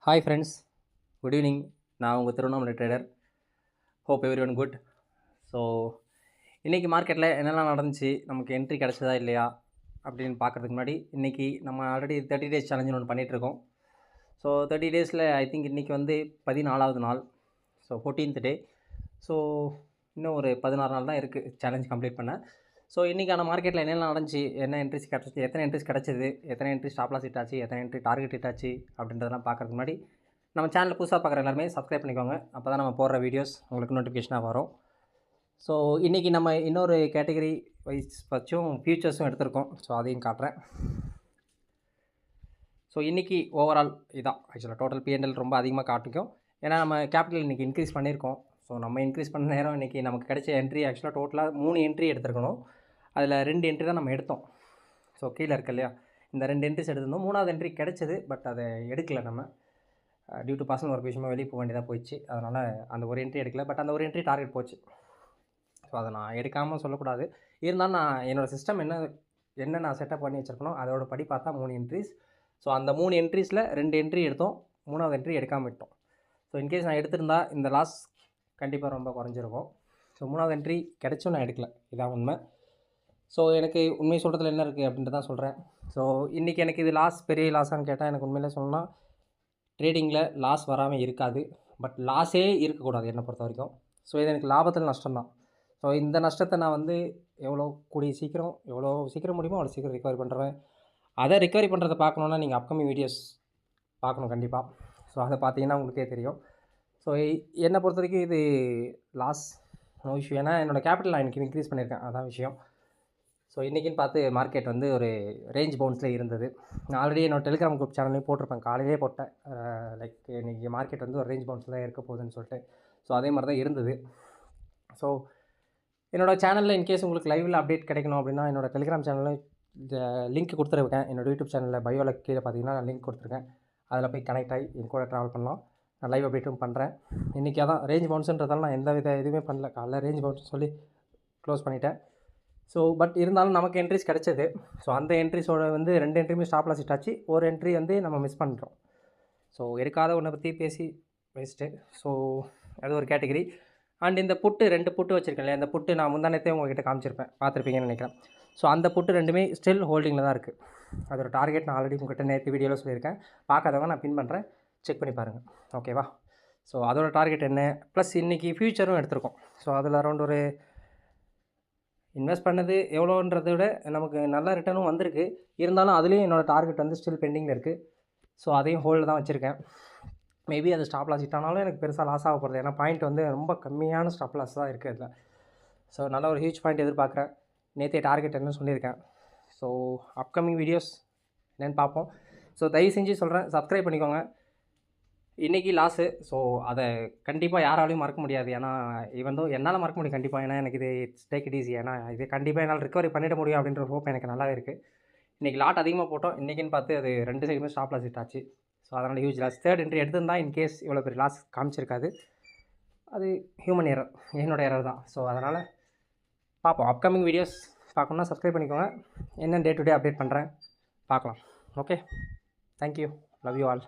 Hi friends, good evening. நான் உங்கள் Tiruvannamalai trader. Hope every one good. So இன்றைக்கி மார்க்கெட்டில் என்னெல்லாம் நடந்துச்சு, நமக்கு என்ட்ரி கிடச்சதா இல்லையா அப்படின்னு பார்க்குறதுக்கு முன்னாடி இன்றைக்கி நம்ம ஆல்ரெடி 30 days சேலஞ்சுன்னு ஒன்று பண்ணிகிட்ருக்கோம். ஸோ 30 daysல ஐ திங்க் இன்றைக்கி வந்து 14வது நாள். ஸோ 14th டே. ஸோ இன்னும் ஒரு 16 நாள் தான் இருக்குது சேலஞ்ச் கம்ப்ளீட் பண்ண. ஸோ இன்றைக்கான மார்க்கெட்டில் என்னெல்லாம் நடந்துச்சு, என்ன என்ட்ரிஸ் கிடச்சிச்சு, எத்தனை என்ட்ரிஸ் கிடச்சிது, எத்தனை என்ட்ரி ஸ்டாப் லாஸ் ஹிட் ஆச்சு, எத்தனை என்ட்ரி டார்கெட் ஹிட் ஆச்சு அப்படின்றதெல்லாம் பார்க்குறதுக்கு முன்னாடி நம்ம சேனலில் புதுசாக பார்க்குற எல்லாருமே சப்ஸ்கிரைப் பண்ணிக்கோங்க. அப்போ தான் நம்ம போடுற வீடியோஸ் உங்களுக்கு நோட்டிஃபிகேஷனாக வரும். ஸோ இன்றைக்கி நம்ம இன்னொரு கேட்டகரி வைஸ் வச்சும் ஃபியூச்சர்ஸும் எடுத்திருக்கோம். ஸோ அதையும் காட்டுறேன். ஸோ இன்றைக்கி ஓவரால் இதான் ஆக்சுவலாக டோட்டல் பிஎன்எல் ரொம்ப அதிகமாக காட்டிக்கும். ஏன்னா நம்ம கேபிட்டல் இன்றைக்கி இன்க்ரீஸ் பண்ணியிருக்கோம். ஸோ நம்ம இன்க்ரீஸ் பண்ண நேரம் இன்றைக்கி நமக்கு கிடைச்ச என்ட்ரி ஆக்சுவலாக டோட்டலாக 3 என்ட்ரி எடுத்துருக்கணும். அதில் 2 என்ட்ரி தான் நம்ம எடுத்தோம். ஸோ கீழே இருக்கு இல்லையா, இந்த 2 என்ட்ரிஸ் எடுத்திருந்தோம். 3வது என்ட்ரி கிடச்சிது, பட் அதை எடுக்கலை நம்ம. டியூ டு பர்சனல் ஒர்க் விஷயமாக வெளியே போக வேண்டியதாக போயிடுச்சு. அதனால் அந்த ஒரு என்ட்ரி எடுக்கல. பட் அந்த ஒரு என்ட்ரி டார்கெட் போச்சு. ஸோ அதை நான் எடுக்காமல் சொல்லக்கூடாது. இருந்தாலும் நான் என்னோடய சிஸ்டம் என்ன நான் செட்டப் பண்ணி வச்சுருக்கணும் அதோட படி பார்த்தா 3 என்ட்ரிஸ். ஸோ அந்த 3 என்ட்ரிஸில் 2 என்ட்ரி எடுத்தோம், 3வது என்ட்ரி எடுக்காமல் விட்டோம். ஸோ இன்கேஸ் நான் எடுத்திருந்தா இந்த லாஸ் கண்டிப்பாக ரொம்ப குறைஞ்சிருக்கும். ஸோ 3வது என்ட்ரி கிடச்சும் நான் எடுக்கல, இதான் உண்மை. ஸோ எனக்கு உண்மை சொல்கிறதுல என்ன இருக்குது அப்படின்ட்டு தான் சொல்கிறேன். ஸோ இன்றைக்கி எனக்கு இது லாஸ் பெரிய லாஸான்னு கேட்டால் எனக்கு உண்மையிலே சொல்லணும்னா ட்ரேடிங்கில் லாஸ் வராமல் இருக்காது. பட் லாஸே இருக்கக்கூடாது என்னை பொறுத்த வரைக்கும். ஸோ இது எனக்கு லாபத்தில் நஷ்டம்தான். ஸோ இந்த நஷ்டத்தை நான் வந்து எவ்வளோ சீக்கிரம் முடியுமோ அவ்வளோ சீக்கிரம் ரிகவரி பண்ணுறேன். அதை ரிகவரி பண்ணுறதை பார்க்கணுன்னா நீங்கள் அப்கமிங் வீடியோஸ் பார்க்கணும் கண்டிப்பாக. ஸோ அதை பார்த்தீங்கன்னா உங்களுக்கே தெரியும். ஸோ என்னை பொறுத்த வரைக்கும் இது லாஸ் நோ இஷ்யூ. ஏன்னா என்னோடய கேபிட்டல் நான் இன்றைக்கி இன்க்ரீஸ் பண்ணியிருக்கேன், அதான் விஷயம். ஸோ இன்றைக்கின்னு பார்த்து மார்க்கெட் வந்து ஒரு ரேஞ்ச் பவுன்ஸில் இருந்தது. நான் ஆல்ரெடி என்னோடய டெலிகிராம் குரூப் சேனல்லையும் போட்டிருப்பேன், காலையிலே போட்டேன். லைக் இன்றைக்கி மார்க்கெட் வந்து ஒரு ரேஞ்ச் பவுன்ஸில் தான் இருக்க போகுதுன்னு சொல்லிட்டு. ஸோ அதே மாதிரி தான் இருந்தது. ஸோ என்னோடய சேனலில் இன்கேஸ் உங்களுக்கு லைவில் அப்டேட் கிடைக்கணும் அப்படின்னா என்னோடய டெலிகிராம் சேனலில் இந்த லிங்க் கொடுத்துருக்கேன். என்னோடய யூடியூப் சேனலில் பயோவில் கீழே பார்த்தீங்கன்னா நான் லிங்க் கொடுத்துருக்கேன். அதில் போய் கனெக்ட் ஆகி என் கூட ட்ராவல் பண்ணலாம். நான் லைவ் அப்டேட்டும் பண்ணுறேன். இன்றைக்கி அதான் ரேஞ்ச் பவுன்ஸுன்றதால நான் எந்த வித எதுவுமே பண்ணல. காலைல ரேஞ்ச் பவுன்ஸ் சொல்லி க்ளோஸ் பண்ணிட்டேன். ஸோ பட் இருந்தாலும் நமக்கு என்ட்ரிஸ் கிடச்சது. ஸோ அந்த என்ட்ரிஸோட வந்து 2 என்ட்ரியுமே ஸ்டாப் லாஸ் ஹிட் ஆச்சு. ஒரு என்ட்ரி வந்து நம்ம மிஸ் பண்ணுறோம். ஸோ எடுக்காத ஒன்றை பற்றி பேசி வேஸ்ட்டு. ஸோ அது ஒரு கேட்டகரி. அண்ட் இந்த புட்டு 2 புட்டு வச்சுருக்கேன் இல்லையா, அந்த புட்டு நான் முந்தானத்தே உங்கள்கிட்ட காமிச்சிருப்பேன், பார்த்துருப்பீங்கன்னு நினைக்கிறேன். ஸோ அந்த புட்டு 2மே ஸ்டில் ஹோல்டிங்கில் தான் இருக்குது. அதோட டார்கெட் நான் ஆல்ரெடி உங்கள்கிட்ட நேற்று வீடியோவில் சொல்லியிருக்கேன். பார்க்காதவங்க நான் பின் பண்ணுறேன், செக் பண்ணி பாருங்கள். ஓகேவா? ஸோ அதோட டார்கெட் என்ன, ப்ளஸ் இன்றைக்கி ஃபியூச்சரும் எடுத்திருக்கோம். ஸோ அதில் அரௌண்ட் ஒரு இன்வெஸ்ட் பண்ணது எவ்வளோன்றதை விட நமக்கு நல்ல ரிட்டர்னும் வந்திருக்கு. இருந்தாலும் அதுலேயும் என்னோடய டார்கெட் வந்து ஸ்டில் பெண்டிங்கில் இருக்குது. ஸோ அதையும் ஹோல்டில் தான் வச்சுருக்கேன். மேபி அது ஸ்டாப் லாஸ் ஹிட் ஆனாலும் எனக்கு பெருசாக லாஸ் ஆக போகிறது. ஏன்னா பாயிண்ட் வந்து ரொம்ப கம்மியான ஸ்டாப் லாஸ் தான் இருக்குது அதில். ஸோ நல்ல ஒரு ஹியூஜ் பாயிண்ட் எதிர்பார்க்குறேன். நேற்றே டார்கெட் என்னன்னு சொல்லியிருக்கேன். ஸோ அப்கமிங் வீடியோஸ் என்னென்னு பார்ப்போம். ஸோ தயவு செஞ்சு சொல்கிறேன், சப்ஸ்கிரைப் பண்ணிக்கோங்க. இன்றைக்கி லாஸு. ஸோ அதை கண்டிப்பாக யாராலையும் மறக்க முடியாது. ஏன்னா ஈவன் தோ என்னால் மறக்க முடியும் கண்டிப்பாக. ஏன்னா எனக்கு இது டேக் இட் ஈஸி. ஏன்னா இது கண்டிப்பாக என்னால் ரிகவரி பண்ணிட முடியும் அப்படின்ற ஹோப் எனக்கு நல்லாவே இருக்குது. இன்றைக்கி லாட் அதிகமாக போட்டோம். இன்றைக்கின்னு பார்த்து அது 2 சைடுமே ஸ்டாப் லாஸ் ஹிட் ஆச்சு. ஸோ அதனால் ஹியூஜ் லாஸ். 3rd என்ட்ரி எடுத்திருந்தால் இன்கேஸ் இவ்வளோ பெரிய லாஸ் காமிச்சிருக்காது. அது ஹியூமன் எரர், என்னோடய எரர் தான். ஸோ அதனால் பார்ப்போம். அப்கமிங் வீடியோஸ் பார்க்கணுன்னா சப்ஸ்கிரைப் பண்ணிக்கோங்க. என்ன டே டு டே அப்டேட் பண்ணுறேன் பார்க்கலாம். Okay, thank you, love you all.